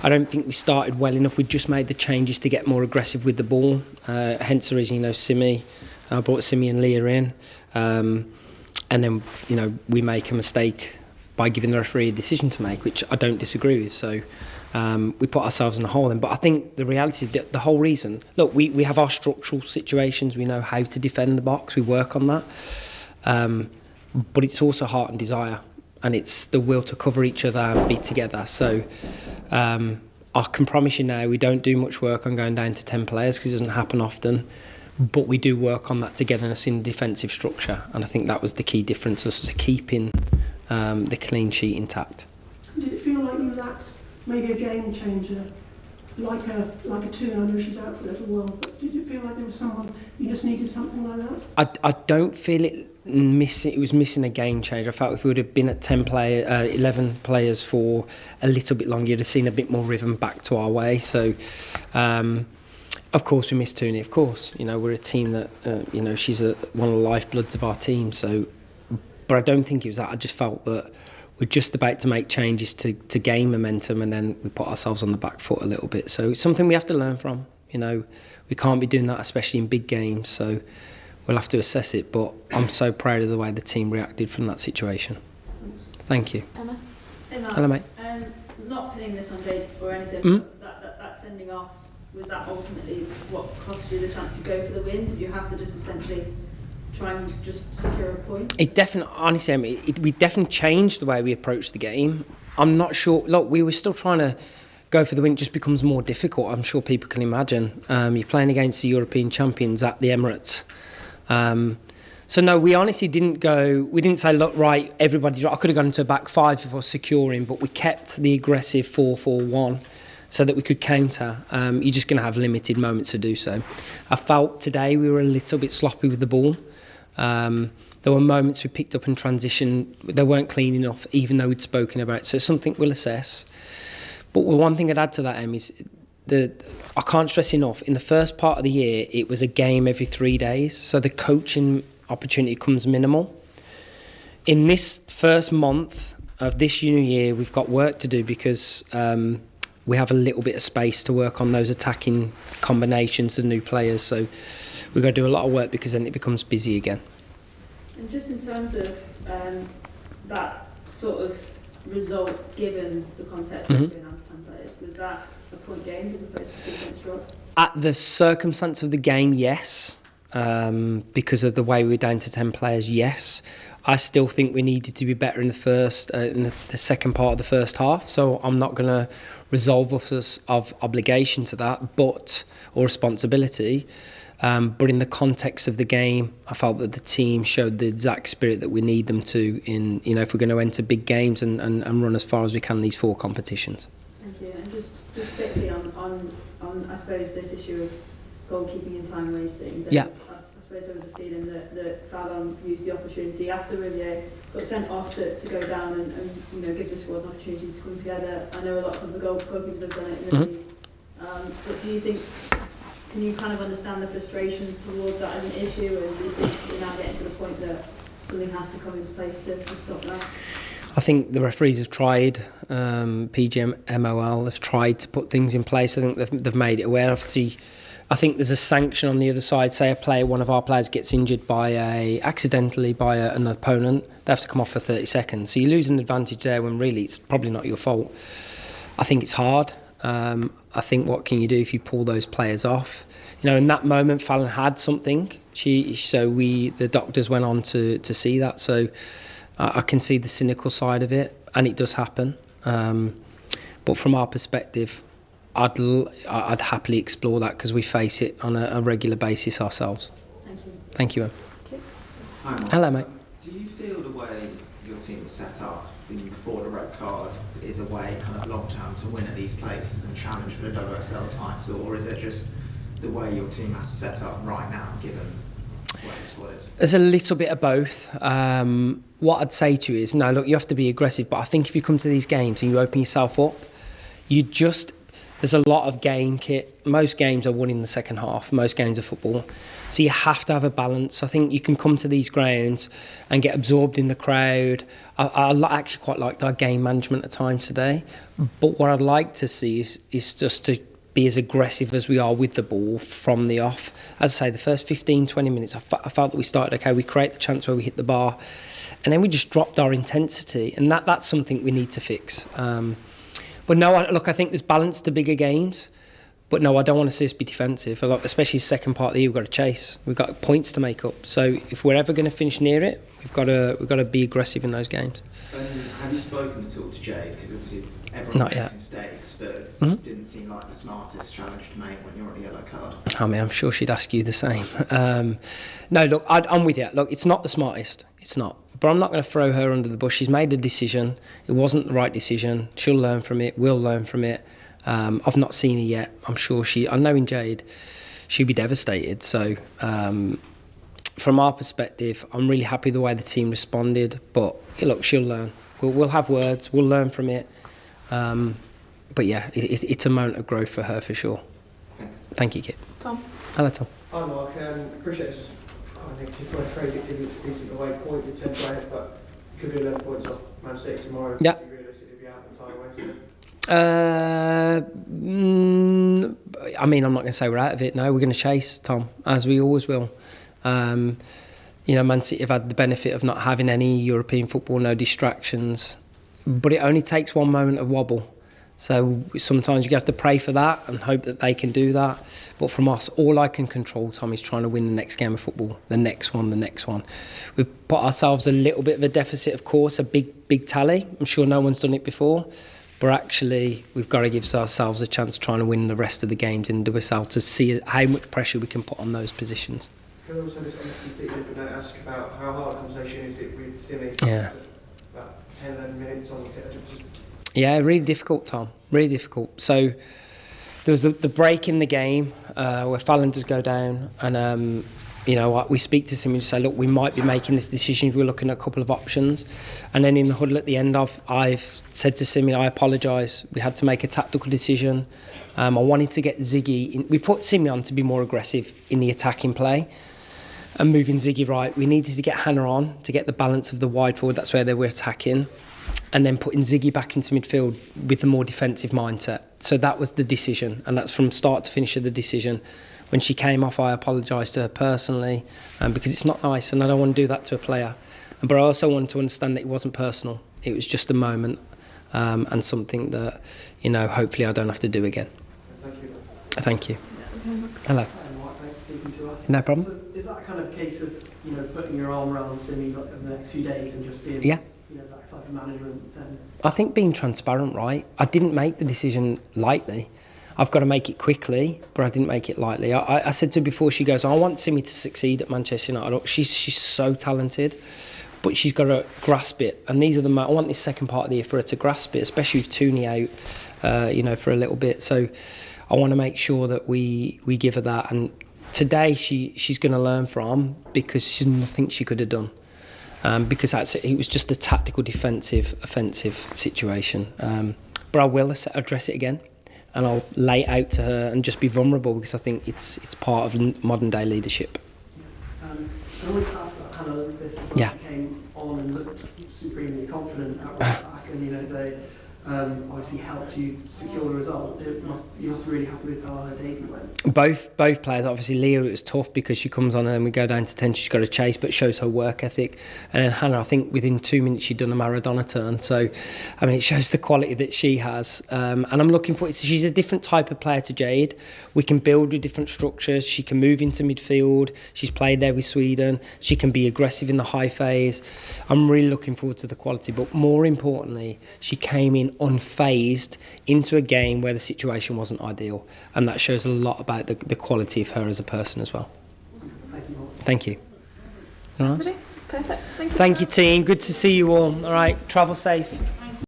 I don't think we started well enough. We just made the changes to get more aggressive with the ball. Hence the reason, Simi, I brought Simi and Leah in. And then, we make a mistake by giving the referee a decision to make, which I don't disagree with. So we put ourselves in a hole then. But I think the reality is that the whole reason, look, we have our structural situations. We know how to defend the box. We work on that. But it's also heart and desire. And it's the will to cover each other and be together. So I can promise you now, we don't do much work on going down to 10 players because it doesn't happen often. But we do work on that togetherness in the defensive structure. And I think that was the key difference, was to keeping the clean sheet intact. Did it feel like you lacked maybe a game changer, like a Toon? I know she's out for a little while, but did it feel like there was someone, you just needed something like that? I don't feel it was missing a game changer. I felt if we would have been at 11 players for a little bit longer, you'd have seen a bit more rhythm back to our way. So, of course, we miss Toonie. Of course, we're a team that, she's one of the lifebloods of our team. So, but I don't think it was that. I just felt that we're just about to make changes to gain momentum, and then we put ourselves on the back foot a little bit. So it's something we have to learn from. We can't be doing that, especially in big games. So we'll have to assess it. But I'm so proud of the way the team reacted from that situation. Thank you. Emma. Hello, mate. Not pinning this on Jade or anything, but that sending off, was that ultimately what cost you the chance to go for the win? Did you have to just essentially try and just secure a point? It definitely, honestly, we definitely changed the way we approached the game. I'm not sure. Look, we were still trying to go for the win. It just becomes more difficult. I'm sure people can imagine. You're playing against the European champions at the Emirates. So no, we honestly didn't go. We didn't say, look, right, everybody. I could have gone into a back five before securing, but we kept the aggressive 4-4-1. So that we could counter. You're just going to have limited moments to do so. I felt today we were a little bit sloppy with the ball. There were moments we picked up in transition. They weren't clean enough, even though we'd spoken about it. So it's something we'll assess. But one thing I'd add to that, Em, is I can't stress enough, in the first part of the year, it was a game every 3 days. So the coaching opportunity comes minimal. In this first month of this new year, we've got work to do because we have a little bit of space to work on those attacking combinations and new players. So we've got to do a lot of work because then it becomes busy again. And just in terms of that sort of result, given the context of being announced 10 players, was that a point game as opposed to 2 points draw? At the circumstance of the game, yes. Because of the way we're down to 10 players, yes. I still think we needed to be better in the second part of the first half. So I'm not going to resolve us of obligation to that, or responsibility. But in the context of the game, I felt that the team showed the exact spirit that we need them to in, if we're going to enter big games and run as far as we can in these 4 competitions. Thank you. And just quickly on I suppose this issue of goalkeeping and time wasting. Yeah. I suppose there was a feeling that Fallon used the opportunity after Renier got sent off to go down and give the squad an opportunity to come together. I know a lot of the goalkeepers have done it in the league. But do you think, can you kind of understand the frustrations towards that as an issue, or do you think we're now getting to the point that something has to come into place to stop that? I think the referees have tried, PGMOL have tried to put things in place. I think they've made it aware. Obviously, I think there's a sanction on the other side. Say one of our players gets injured accidentally by an opponent, they have to come off for 30 seconds. So you lose an advantage there when really it's probably not your fault. I think it's hard. I think what can you do if you pull those players off? In that moment, Fallon had something. The doctors went on to see that. So I can see the cynical side of it, and it does happen. But from our perspective, I'd happily explore that because we face it on a regular basis ourselves. Thank you. Thank you, Em. Okay. Hi, Marc. Hello, mate. Do you feel the way your team was set up before the red card is a way kind of long term to win at these places and challenge for the WSL title, or is it just the way your team has set up right now, given where the squad is? There's a little bit of both. What I'd say to you is, no, look, you have to be aggressive, but I think if you come to these games and you open yourself up, there's a lot of game kit. Most games are won in the second half, most games of football. So you have to have a balance. I think you can come to these grounds and get absorbed in the crowd. I actually quite liked our game management at times today. But what I'd like to see is just to be as aggressive as we are with the ball from the off. As I say, the first 15, 20 minutes, I felt that we started okay. We create the chance where we hit the bar. And then we just dropped our intensity. And that's something we need to fix. But no, I think there's balance to bigger games. But no, I don't want to see us be defensive. Especially the second part of the year, we've got to chase. We've got points to make up. So if we're ever going to finish near it, we've got to be aggressive in those games. Have you spoken at all to Jade? Because obviously everyone makes mistakes, but didn't seem like the smartest challenge to make when you're on a yellow card. I mean, I'm sure she'd ask you the same. No, look, I'm with you. Look, it's not the smartest. It's not. But I'm not going to throw her under the bus. She's made a decision. It wasn't the right decision. She'll learn from it. We'll learn from it. I've not seen her yet. I'm sure I know in Jade, she'd be devastated. So from our perspective, I'm really happy the way the team responded. But look, she'll learn. We'll have words. We'll learn from it. But yeah, it's a moment of growth for her for sure. Thank you, Kit. Tom. Hello, Tom. Hi, Mark. Appreciate it's quite a negative way to phrase it, given it's a decent away point with 10 players, but could be 11 points off Man City tomorrow. Yeah. Could you realistically be out the entire Wednesday? I mean, I'm not going to say we're out of it. No, we're going to chase, Tom, as we always will. Man City have had the benefit of not having any European football, no distractions. But it only takes one moment of wobble. So sometimes you have to pray for that and hope that they can do that. But from us, all I can control, Tom, is trying to win the next game of football, the next one. We've put ourselves a little bit of a deficit, of course, a big tally. I'm sure no one's done it before. But actually, we've got to give ourselves a chance of trying to win the rest of the games and do ourselves to see how much pressure we can put on those positions. Can I also just on a completely different note ask about how hard a conversation is it with Simi? Yeah. About 10, 11 minutes on just Yeah, really difficult, Tom. Really difficult. So there was the break in the game where Fallon does go down, and we speak to Simi and say, look, we might be making this decision. We're looking at a couple of options, and then in the huddle at the end, I've said to Simi, I apologise. We had to make a tactical decision. I wanted to get Ziggy in. We put Simi on to be more aggressive in the attacking play and moving Ziggy right. We needed to get Hannah on to get the balance of the wide forward. That's where they were attacking. And then putting Ziggy back into midfield with a more defensive mindset. So that was the decision, and that's from start to finish of the decision. When she came off, I apologised to her personally because it's not nice, and I don't want to do that to a player. But I also wanted to understand that it wasn't personal. It was just a moment and something that, hopefully I don't have to do again. Thank you. Thank you. Hello. Mark, thanks for speaking to us. No problem. So is that kind of case of putting your arm around Simi over the next few days and just being Yeah. That type of management? Then I think being transparent, right? I didn't make the decision lightly. I've got to make it quickly, but I didn't make it lightly. I said to her before she goes, I want Simi to succeed at Manchester United. She's so talented, but she's got to grasp it. And these are I want this second part of the year for her to grasp it, especially with Tooney out, for a little bit. So I want to make sure that we give her that. And today she's going to learn from, because she's nothing she could have done. Because it was just a tactical, defensive, offensive situation. But I will address it again, and I'll lay it out to her and just be vulnerable, because I think it's part of modern day leadership. I always asked about Hannah Lucas as well. Yeah. She came on and looked supremely confident at right back, and they obviously helped you secure the result. You must be really happy with how her debut went. Both players, obviously Leah, it was tough because she comes on and then we go down to 10, she's got to chase, but shows her work ethic. And then Hannah, I think within 2 minutes she'd done a Maradona turn. So, I mean, it shows the quality that she has. And I'm looking for it. She's a different type of player to Jade. We can build with different structures. She can move into midfield. She's played there with Sweden. She can be aggressive in the high phase. I'm really looking forward to the quality. But more importantly, she came in unfazed into a game where the situation wasn't ideal, and that shows a lot about the quality of her as a person as well. Thank you, Mark. Thank you. All right. Perfect. Thank you. Thank you, team. Good to see you all. All right, travel safe.